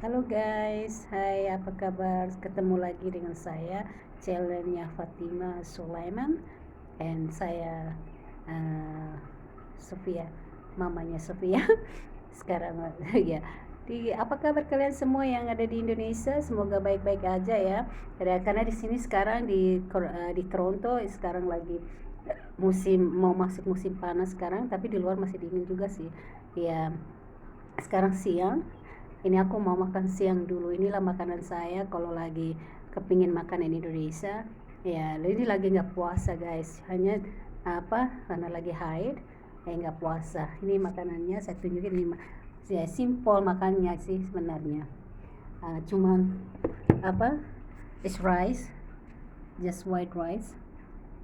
Halo guys, hai apa kabar? Ketemu lagi dengan saya, channelnya Fatima Sulaiman, and saya uh, Sofia, mamanya Sofia. Sekarang ya. Apa kabar kalian semua yang ada di Indonesia? Semoga baik-baik aja ya. Karena di sini sekarang di Toronto sekarang lagi mau masuk musim panas sekarang, tapi di luar masih dingin juga sih. Ya, sekarang siang. Ini aku mau makan siang dulu. Inilah makanan saya kalau lagi kepingin makan di Indonesia. Ya, ini lagi nggak puasa guys. Hanya apa? Karena lagi haid, nggak puasa. Ini makanannya saya tunjukin ini. Ya, simple makannya sih sebenarnya. Cuman apa? It's rice, just white rice.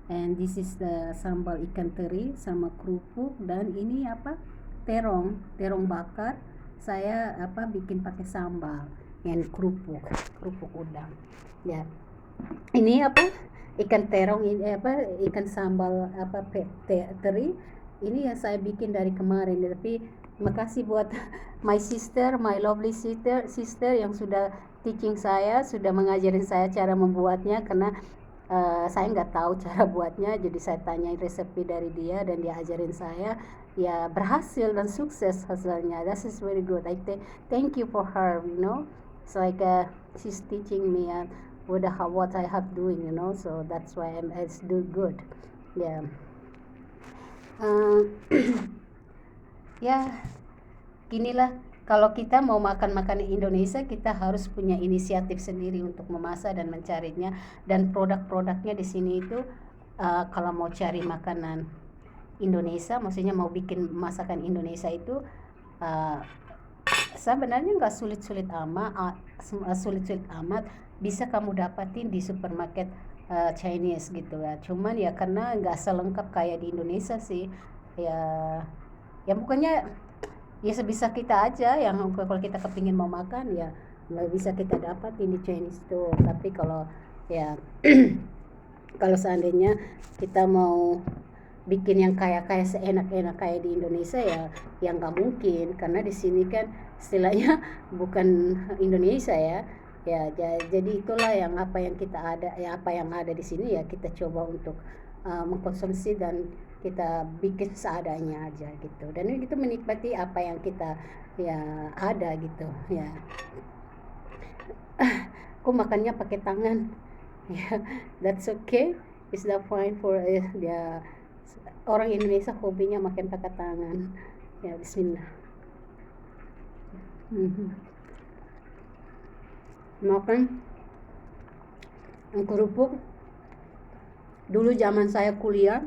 And this is the sambal ikan teri sama kerupuk, dan ini apa, terong bakar. Saya bikin pakai sambal and kerupuk udang ya. Ini ikan terong ini ikan sambal teri ini yang saya bikin dari kemarin, tapi makasih buat my lovely sister yang sudah teaching saya, sudah mengajarin saya cara membuatnya, karena saya nggak tahu cara buatnya, jadi saya tanyain resepi dari dia dan dia ajarin saya, ya berhasil dan sukses hasilnya. That is very good. Thank you for her, it's like she's teaching me what I have doing, so that's why it's do good, yeah. uh, ya Inilah, kalau kita mau makan makanan Indonesia, kita harus punya inisiatif sendiri untuk memasak dan mencarinya, dan produk-produknya di sini itu kalau mau cari makanan Indonesia, maksudnya mau bikin masakan Indonesia itu uh, sebenarnya nggak sulit-sulit amat, bisa kamu dapatin di supermarket Chinese gitu ya. Cuman ya karena nggak selengkap kayak di Indonesia sih, ya ya bukannya, ya sebisa kita aja, yang kalau kita kepingin mau makan ya nggak bisa kita dapat di Chinese tuh. Tapi kalau ya kalau seandainya kita mau bikin yang kayak seenak-enak kayak di Indonesia, ya yang nggak mungkin, karena di sini kan istilahnya bukan Indonesia ya. Ya jadi itulah yang apa yang kita ada, ya apa yang ada di sini ya kita coba untuk mengkonsumsi, dan kita bikin seadanya aja gitu, dan itu menikmati apa yang kita ya ada gitu ya. Aku makannya pakai tangan ya. That's okay, it's the fine for ya, orang Indonesia hobinya makan pakai tangan ya. Bismillah. Makan kerupuk dulu zaman saya kuliah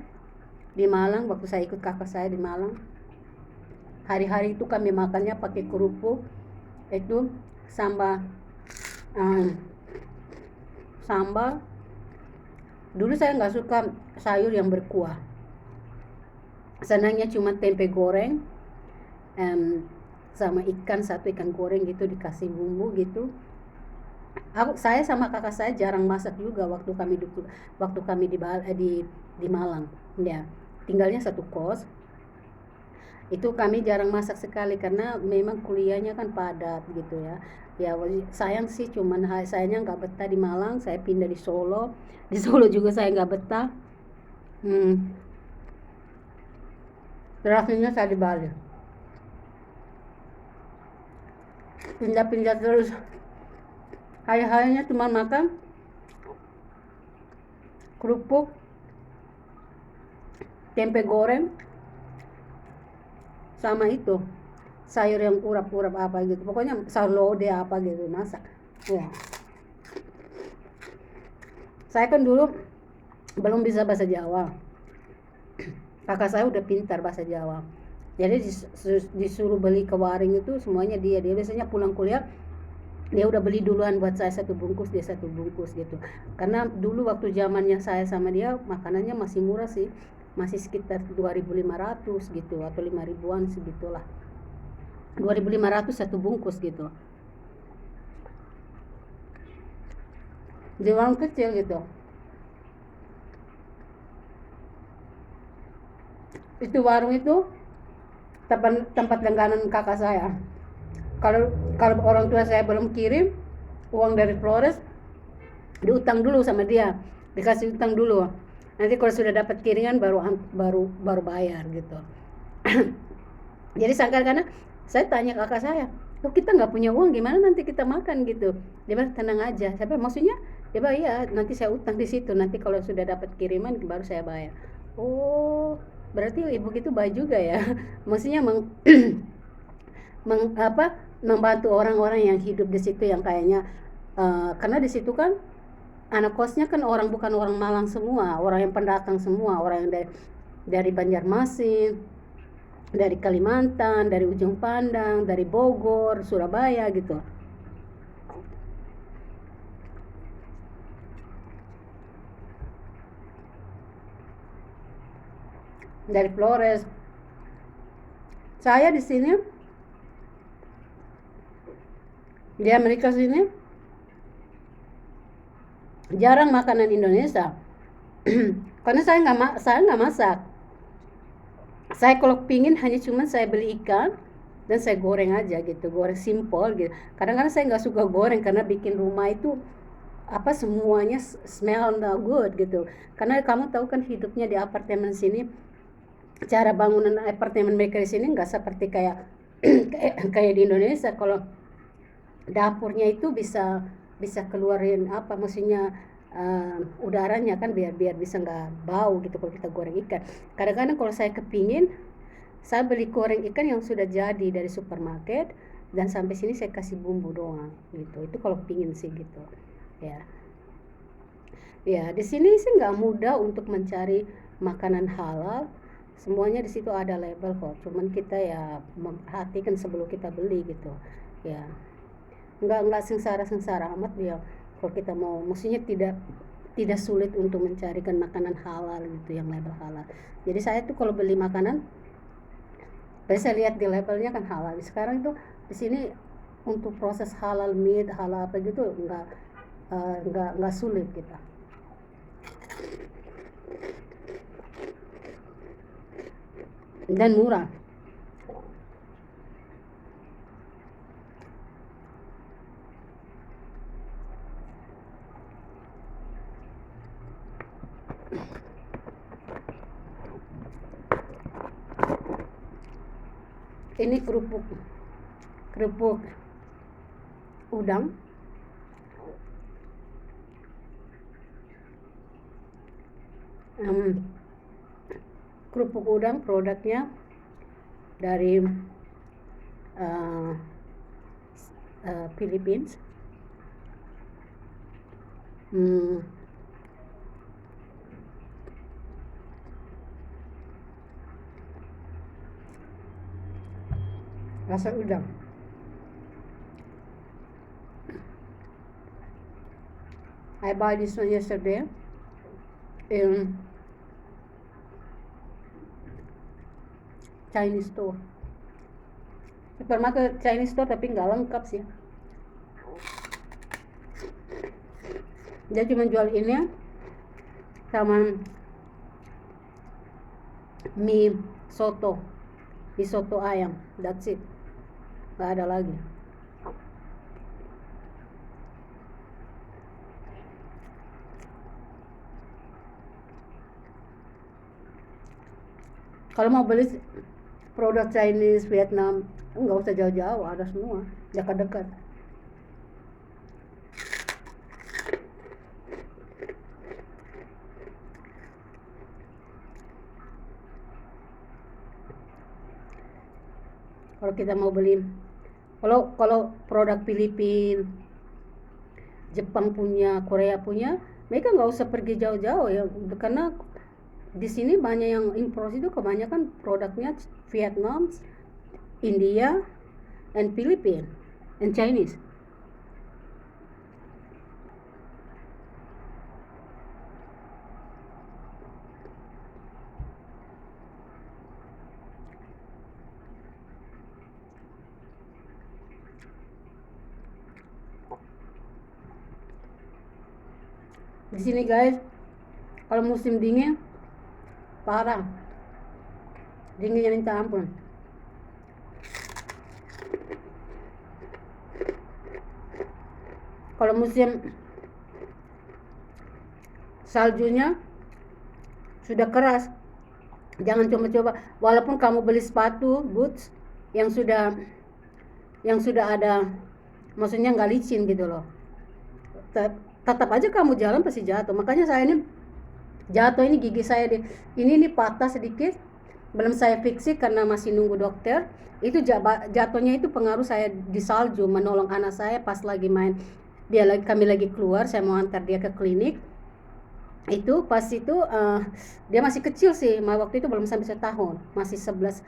di Malang, waktu saya ikut kakak saya di Malang, hari-hari itu kami makannya pakai kerupuk itu sambal. Sambal dulu saya nggak suka sayur yang berkuah, senangnya cuma tempe goreng sama satu ikan goreng gitu, dikasih bumbu gitu. Saya sama kakak saya jarang masak juga waktu kami di Malang ya, tinggalnya satu kos. Itu kami jarang masak sekali karena memang kuliahnya kan padat gitu ya. Ya sayang sih, cuman sayangnya nggak betah di Malang, saya pindah di Solo. Di Solo juga saya nggak betah. Terakhirnya saya di Bali, pindah-pindah terus. Hari-harinya cuma makan kerupuk, tempe goreng, sama itu sayur yang urap-urap apa gitu, pokoknya sayur lodeh apa gitu masak ya. Saya kan dulu belum bisa bahasa Jawa, kakak saya udah pintar bahasa Jawa, jadi disuruh beli ke waring itu semuanya dia biasanya pulang kuliah dia udah beli duluan buat saya satu bungkus, dia satu bungkus gitu. Karena dulu waktu zamannya saya sama dia makanannya masih murah sih, masih sekitar 2.500 gitu atau 5.000-an segitulah, 2.500 satu bungkus gitu di warung kecil gitu. Itu warung itu tempat langganan kakak saya. Kalau kalau orang tua saya belum kirim uang dari Flores, diutang dulu sama dia, dikasih utang dulu. Nanti kalau sudah dapat kiriman baru bayar gitu. Jadi sangkar karena saya tanya kakak saya, "Loh, kita nggak punya uang, gimana nanti kita makan gitu?" Dia bilang, "Tenang aja." Siapa maksudnya? Dia bilang, "Iya, nanti saya utang di situ. Nanti kalau sudah dapat kiriman baru saya bayar." Oh, berarti ibu gitu baik juga ya. Maksudnya membantu orang-orang yang hidup di situ yang kayaknya karena di situ kan anak kosnya kan bukan orang Malang semua, orang yang pendatang semua, orang yang dari Banjarmasin, dari Kalimantan, dari Ujung Pandang, dari Bogor, Surabaya gitu. Dari Flores. Saya di sini di Amerika sini jarang makanan Indonesia. Karena saya nggak masak. Saya kalau pingin hanya cuma saya beli ikan dan saya goreng aja gitu, goreng simple gitu. Kadang-kadang saya nggak suka goreng karena bikin rumah itu semuanya smell not good gitu. Karena kamu tahu kan hidupnya di apartemen sini, cara bangunan apartemen mereka di sini nggak seperti kayak kayak di Indonesia. Kalau dapurnya itu bisa bisa keluarin maksudnya udaranya kan biar bisa nggak bau gitu kalau kita goreng ikan. Kadang-kadang kalau saya kepingin, saya beli goreng ikan yang sudah jadi dari supermarket dan sampai sini saya kasih bumbu doang gitu. Itu kalau pingin sih gitu ya. Ya, di sini sih nggak mudah untuk mencari makanan halal. Semuanya di situ ada label kok. Cuman kita ya memperhatikan sebelum kita beli gitu. Ya, nggak sengsara amat ya. Kalau kita mau, maksudnya tidak sulit untuk mencarikan makanan halal gitu yang label halal. Jadi saya tuh kalau beli makanan, saya lihat di labelnya kan halal. Sekarang itu di sini untuk proses halal meat, halal apa gitu nggak sulit kita. Dan murah. Ini kerupuk kerupuk udang. Kerupuk udang produknya dari Philippines. Rasa udang. I bought this one yesterday in Chinese store. Supermarket Chinese store tapi nggak lengkap sih. Dia cuma jual ini sama mie soto ayam, that's it, nggak ada lagi. Kalau mau beli produk Chinese, Vietnam, nggak usah jauh-jauh, ada semua dekat-dekat. Kalau kita mau beli, kalau produk Filipina, Jepang punya, Korea punya, mereka nggak usah pergi jauh-jauh ya, karena di sini banyak yang impor itu kebanyakan produknya Vietnam, India, and Philippines, and Chinese. Di sini guys, kalau musim dingin parah, dinginnya minta ampun. Kalau musim saljunya sudah keras, jangan coba-coba. Walaupun kamu beli sepatu boots yang sudah ada, maksudnya nggak licin gitu loh, tetap aja kamu jalan pasti jatuh. Makanya saya ini jatuh, ini gigi saya ini patah sedikit, belum saya fiksi karena masih nunggu dokter. Itu jatuhnya itu pengaruh saya di salju, menolong anak saya pas lagi main. Kami lagi keluar, saya mau antar dia ke klinik. Itu pas itu dia masih kecil sih, waktu itu belum sampai setahun, masih 11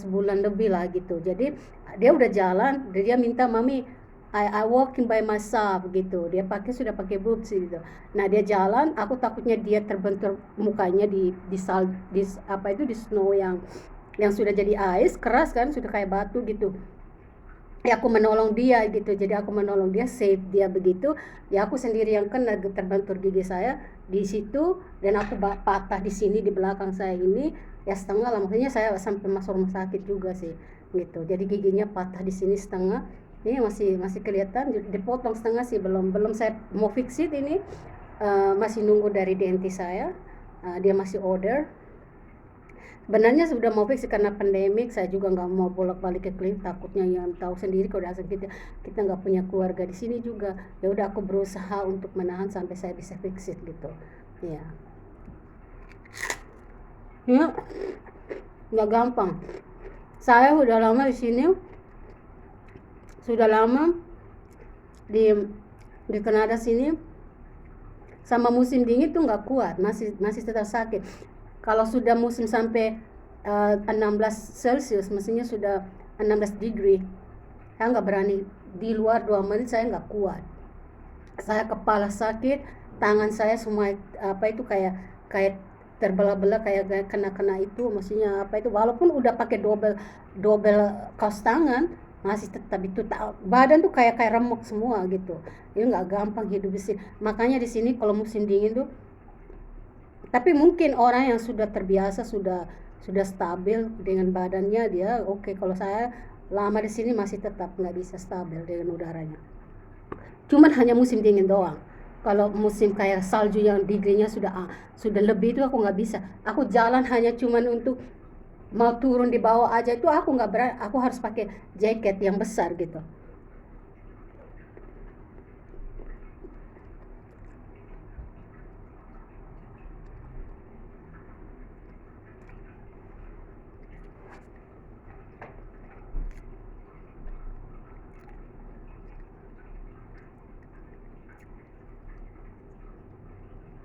bulan lebih lah gitu. Jadi dia udah jalan, dia minta mami I walking by myself gitu. Dia sudah pakai boots gitu. Nah dia jalan, aku takutnya dia terbentur mukanya di snow yang sudah jadi ice keras kan, sudah kayak batu gitu. Ya aku menolong dia gitu, jadi aku menolong dia, save dia begitu. Ya aku sendiri yang kena, terbentur gigi saya di situ, dan aku patah di sini di belakang saya ini ya setengah lah, maksudnya saya sampai masuk rumah sakit juga sih gitu. Jadi giginya patah di sini setengah, ini masih kelihatan, dipotong setengah sih, belum saya mau fix it ini. Masih nunggu dari dentis saya, dia masih order. Sebenarnya sudah mau fix karena pandemik, saya juga nggak mau bolak-balik ke klinik, takutnya yang tahu sendiri kalau asal kita nggak punya keluarga di sini juga. Ya udah aku berusaha untuk menahan sampai saya bisa fix it gitu. Ya. Ya, nggak gampang. Saya udah lama di sini, sudah lama di Kanada sini. Sama musim dingin tuh nggak kuat, masih tetap sakit. Kalau sudah musim sampai 16 Celsius, mestinya sudah 16 degree, saya nggak berani di luar 2 menit, saya nggak kuat. Saya kepala sakit, tangan saya semua itu kayak terbelah-belah, kayak kena itu, maksudnya walaupun udah pakai double kaos tangan, masih tetap itu, badan tuh kayak remuk semua gitu. Ini nggak gampang hidup di sini. Makanya di sini kalau musim dingin tuh, tapi mungkin orang yang sudah terbiasa, sudah stabil dengan badannya, dia oke. Kalau saya lama di sini masih tetap nggak bisa stabil dengan udaranya. Cuman hanya musim dingin doang. Kalau musim kayak salju yang degree-nya sudah lebih, itu aku nggak bisa. Aku jalan hanya cuman untuk mau turun di bawah aja itu aku nggak berani, aku harus pakai jaket yang besar gitu.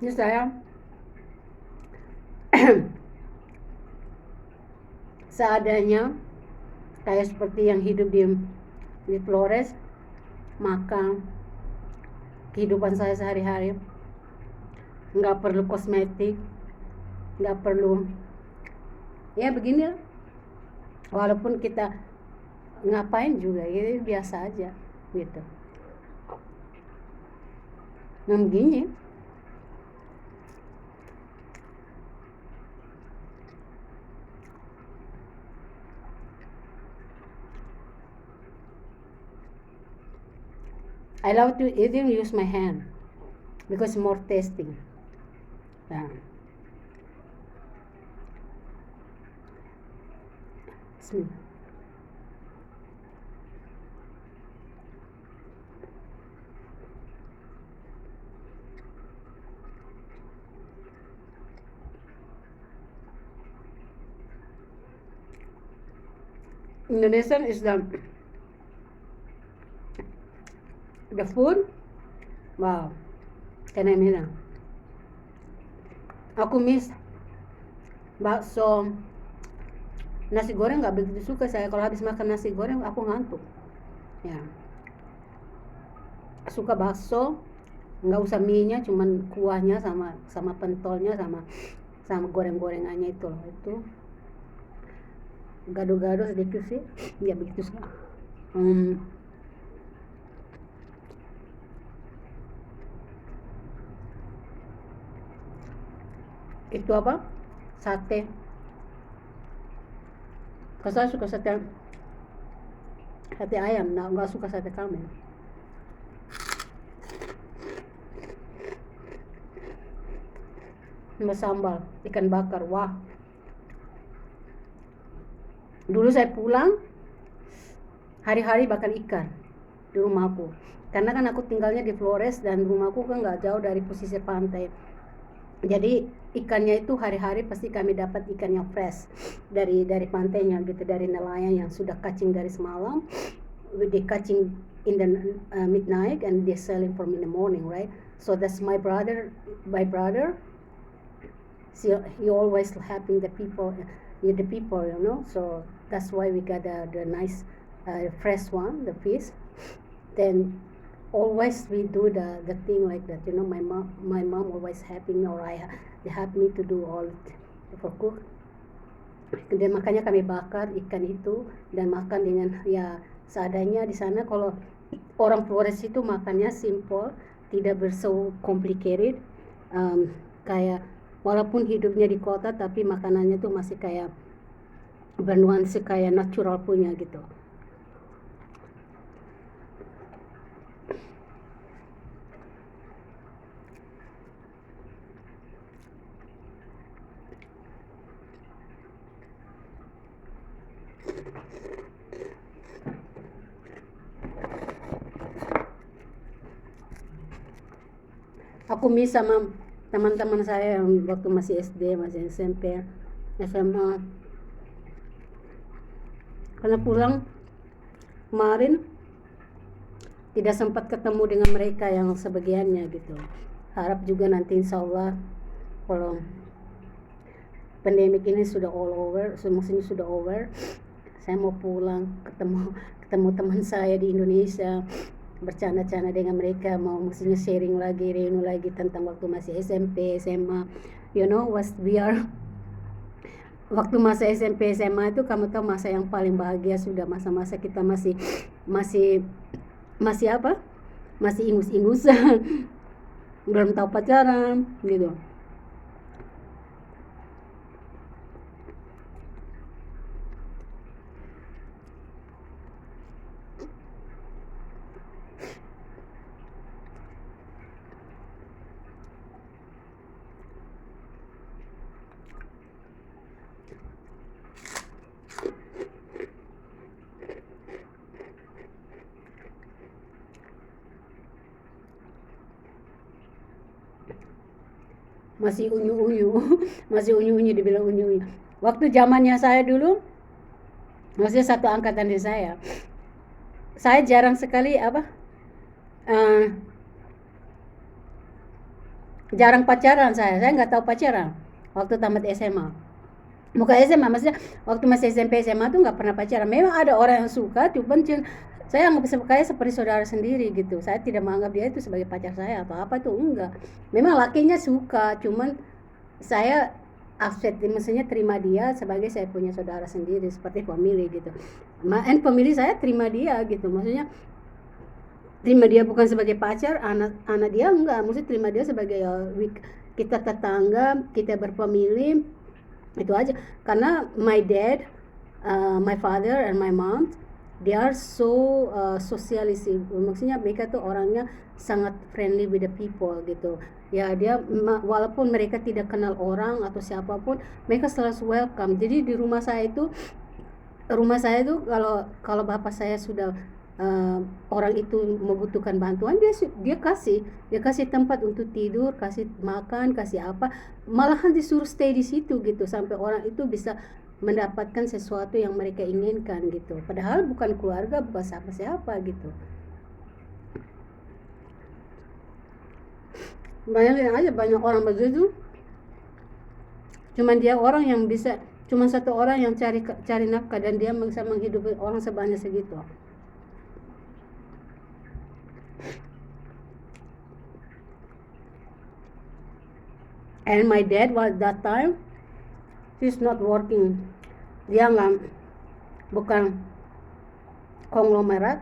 Ini saya seadanya, kayak seperti yang hidup di Flores, makan kehidupan saya sehari-hari, nggak perlu kosmetik, nggak perlu, ya begini, walaupun kita ngapain juga gitu, biasa aja gitu. Nah begini, I love to even use my hand because more tasting. Yeah. Bismillah. Indonesian is the food. Wow, can I mean? Aku miss bakso, nasi goreng nggak begitu suka saya. Kalau habis makan nasi goreng aku ngantuk. Ya, suka bakso, nggak usah mie-nya, cuman kuahnya sama pentolnya sama goreng-gorengannya itu loh. Itu gado-gado sedikit sih, ya begitu sih. Itu apa? Sate. Kalau saya suka sate ayam, nggak suka sate kambing. sama sambal ikan bakar. Wah, dulu saya pulang hari-hari bakar ikan di rumahku, karena kan aku tinggalnya di Flores dan rumahku kan nggak jauh dari pesisir pantai. Jadi ikannya itu hari-hari pasti kami dapat ikan yang fresh dari pantainya gitu, dari nelayan yang sudah catching dari semalam. They catching in the midnight and they selling from in the morning, right? So that's my brother. He always helping the people, you know. So that's why we got the nice fresh one, the fish. Then always we do the thing like that, you know. My mom always helping me, or they help me to do all for cook. Dan makanya kami bakar ikan itu dan makan dengan ya seadanya di sana. Kalau orang Flores itu makannya simple, tidak so complicated. Kayak walaupun hidupnya di kota tapi makanannya tuh masih kayak bernuansa kayak natural punya gitu. Aku miss sama teman-teman saya yang waktu masih SD, masih SMP, SMA. Karena pulang kemarin tidak sempat ketemu dengan mereka yang sebagiannya gitu. Harap juga nanti insya Allah kalau pandemik ini sudah all over, maksudnya sudah over, saya mau pulang ketemu teman saya di Indonesia, bercanda-canda dengan mereka, mau maksudnya sharing lagi, reunion lagi tentang waktu masih SMP, SMA. You know what we are. Waktu masa SMP SMA itu kamu tahu masa yang paling bahagia, sudah masa-masa kita masih apa? Masih ingus-ingusan. Belum tahu pacaran gitu. Masih unyu-unyu. Masih unyu-unyu, dibilang unyu-unyu. Waktu zamannya saya dulu, maksudnya satu angkatan di saya jarang sekali jarang pacaran. Saya nggak tahu pacaran waktu tamat SMA. Bukan SMA, maksudnya waktu masih SMP SMA tuh nggak pernah pacaran. Memang ada orang yang suka, cuman saya anggap kayak seperti saudara sendiri gitu. Saya tidak menganggap dia itu sebagai pacar saya atau apa tuh, enggak. Memang lakinya suka, cuman saya accept, maksudnya terima dia sebagai saya punya saudara sendiri, seperti family gitu. Family saya terima dia gitu, maksudnya terima dia bukan sebagai pacar, anak dia enggak, maksudnya terima dia sebagai kita tetangga, kita berfamili, itu aja. Karena my dad, my father and my mom, they are so socialistic, maksudnya mereka tuh orangnya sangat friendly with the people gitu ya. Dia walaupun mereka tidak kenal orang atau siapapun, mereka selalu welcome. Jadi di rumah saya itu kalau bapak saya sudah orang itu membutuhkan bantuan, dia kasih tempat untuk tidur, kasih makan, kasih apa, malahan disuruh stay di situ gitu sampai orang itu bisa mendapatkan sesuatu yang mereka inginkan gitu, padahal bukan keluarga, bukan siapa-siapa gitu. Bayangin aja banyak orang begitu, cuman dia orang yang bisa, cuma satu orang yang cari nafkah dan dia bisa menghidupi orang sebanyak segitu. And my dad was that time, he's not working, dia bukan konglomerat,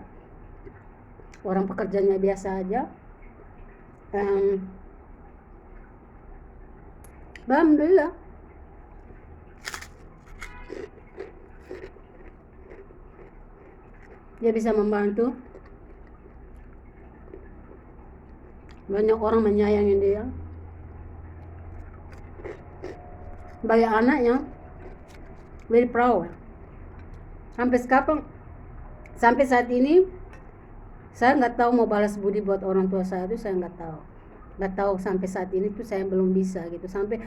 orang pekerjanya biasa aja. Alhamdulillah dia bisa membantu, banyak orang menyayangi dia. Banyak anak yang very proud. Sampai saat ini saya nggak tahu mau balas budi buat orang tua saya itu, saya nggak tahu sampai saat ini tuh saya belum bisa gitu. Sampai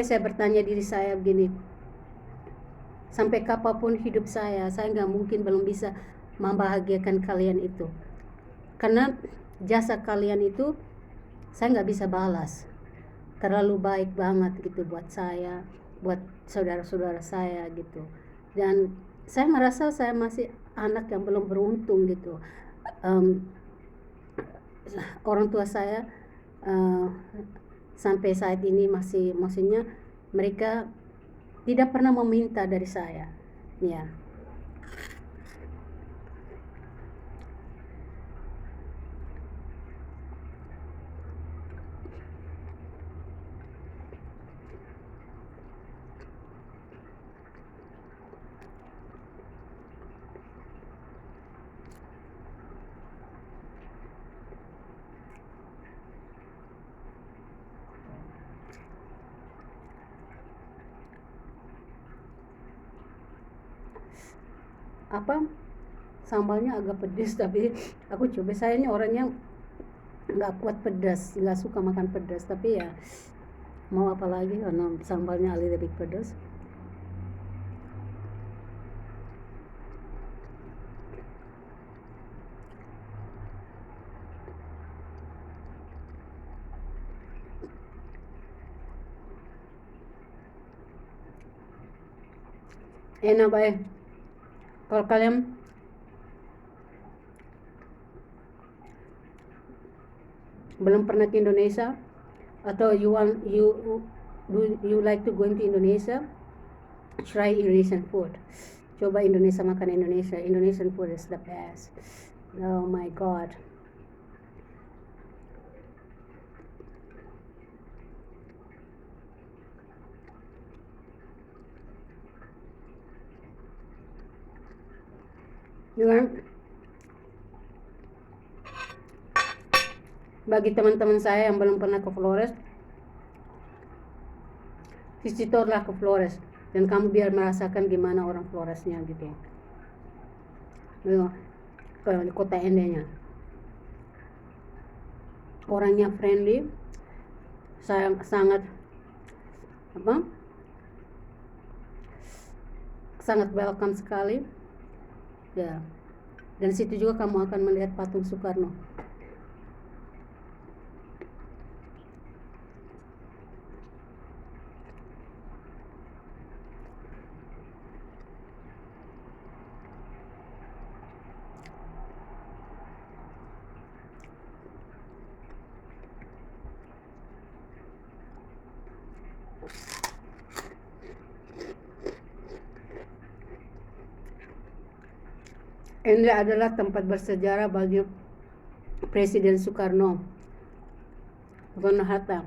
saya bertanya diri saya begini, sampai kapanpun hidup saya nggak mungkin belum bisa membahagiakan kalian itu, karena jasa kalian itu saya nggak bisa balas. Terlalu baik banget gitu buat saya, buat saudara-saudara saya gitu. Dan saya merasa saya masih anak yang belum beruntung gitu. Orang tua saya sampai saat ini masih, maksudnya mereka tidak pernah meminta dari saya, ya. Sambalnya agak pedas, tapi aku coba. Saya ini orangnya nggak kuat pedas, nggak suka makan pedas, tapi ya mau apa lagi karena sambalnya lebih pedas. Enak baik. Kalau kalian belum pernah ke Indonesia, atau you like to go into Indonesia, try Indonesian food. Coba makan Indonesia. Indonesian food is the best. Oh my god. Bagi teman-teman saya yang belum pernah ke Flores, visitorlah ke Flores, dan kamu biar merasakan gimana orang Floresnya gitu. Ke kota Ende-nya, orangnya friendly, sangat welcome sekali, ya. Dan situ juga kamu akan melihat patung Soekarno. Ini adalah tempat bersejarah bagi Presiden Soekarno Hatta.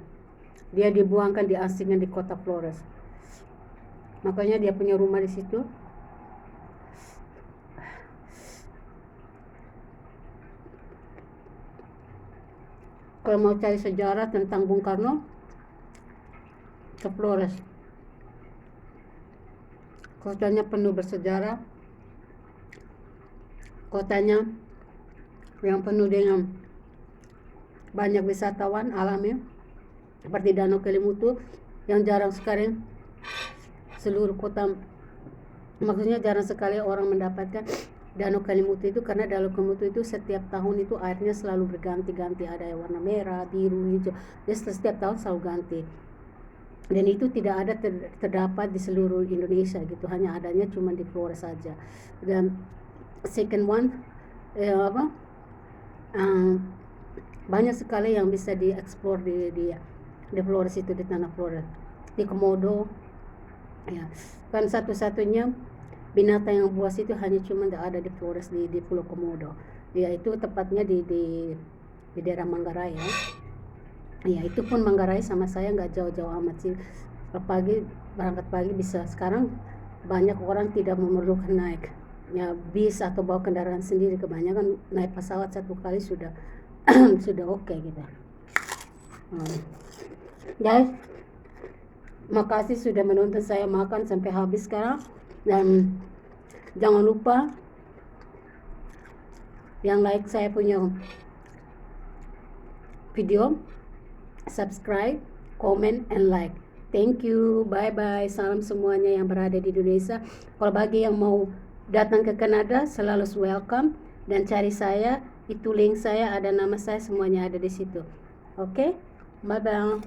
Dia dibuangkan, diasingkan di kota Flores. Makanya dia punya rumah di situ. Kalau mau cari sejarah tentang Bung Karno, ke Flores. Kotanya penuh bersejarah. Kotanya yang penuh dengan banyak wisatawan alami, seperti Danau Kelimutu yang jarang sekali seluruh kota, maksudnya jarang sekali orang mendapatkan Danau Kelimutu itu, karena Danau Kelimutu itu setiap tahun itu airnya selalu berganti-ganti, ada yang warna merah, biru, hijau, jadi setiap tahun selalu ganti. Dan itu tidak ada terdapat di seluruh Indonesia gitu, hanya adanya cuma di Flores saja. Dan second one, banyak sekali yang bisa dieksplor di Flores itu, di tanah Flores, di Komodo, ya. Kan satu-satunya binatang yang buas itu hanya cuma ada di Flores, di Pulau Komodo, yaitu tepatnya di daerah Manggarai, ya. Ya, itu pun Manggarai sama saya nggak jauh-jauh amat sih. Berangkat pagi bisa. Sekarang banyak orang tidak memerlukan naik bis atau bawa kendaraan sendiri, kebanyakan naik pesawat satu kali sudah sudah oke gitu. Guys, Makasih sudah menonton saya makan sampai habis sekarang. Dan jangan lupa yang like saya punya video, subscribe, comment, and like. Thank you, bye bye. Salam semuanya yang berada di Indonesia. Kalau bagi yang mau datang ke Kanada, selalu welcome, dan cari saya, itu link saya, ada nama saya, semuanya ada di situ. Oke, bye bye.